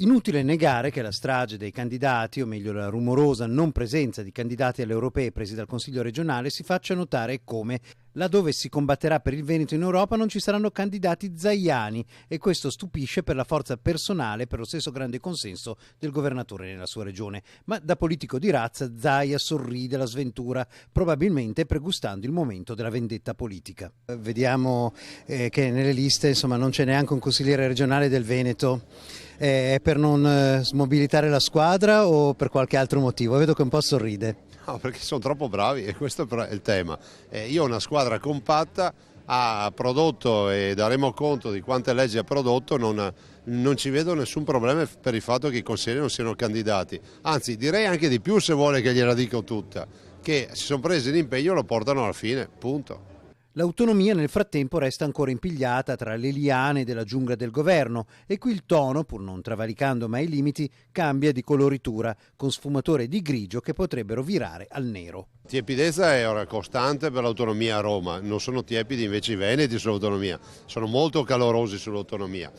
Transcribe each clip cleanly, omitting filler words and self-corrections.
Inutile negare che la strage dei candidati, o meglio la rumorosa non presenza di candidati alle europee presi dal Consiglio regionale, si faccia notare come, laddove si combatterà per il Veneto in Europa, non ci saranno candidati zaiani, e questo stupisce per la forza personale e per lo stesso grande consenso del governatore nella sua regione. Ma da politico di razza Zaia sorride alla sventura, probabilmente pregustando il momento della vendetta politica. Vediamo che nelle liste non c'è neanche un consigliere regionale del Veneto. È per non smobilitare la squadra o per qualche altro motivo? Vedo che un po' sorride. No, perché sono troppo bravi e questo è il tema. Io ho una squadra compatta, ha prodotto e daremo conto di quante leggi ha prodotto, non ci vedo nessun problema per il fatto che i consiglieri non siano candidati. Anzi, direi anche di più, se vuole che gliela dico tutta, che si sono presi l'impegno e lo portano alla fine, punto. L'autonomia nel frattempo resta ancora impigliata tra le liane della giungla del governo e qui il tono, pur non travalicando mai i limiti, cambia di coloritura, con sfumature di grigio che potrebbero virare al nero. Tiepidezza è ora costante per l'autonomia a Roma, non sono tiepidi invece i veneti sull'autonomia, sono molto calorosi sull'autonomia.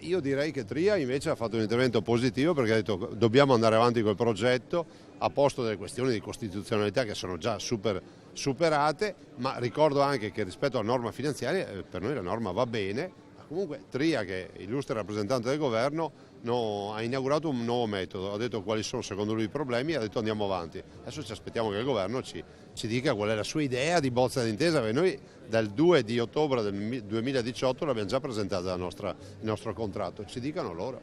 Io direi che Tria invece ha fatto un intervento positivo perché ha detto dobbiamo andare avanti col progetto, ha posto delle questioni di costituzionalità che sono già superate, ma ricordo anche che rispetto alla norma finanziaria per noi la norma va bene. Comunque Tria, che è illustre rappresentante del governo, ha inaugurato un nuovo metodo, ha detto quali sono secondo lui i problemi e ha detto andiamo avanti. Adesso ci aspettiamo che il governo ci dica qual è la sua idea di bozza d'intesa, perché noi dal 2 di ottobre del 2018 l'abbiamo già presentata il nostro contratto, ci dicano loro.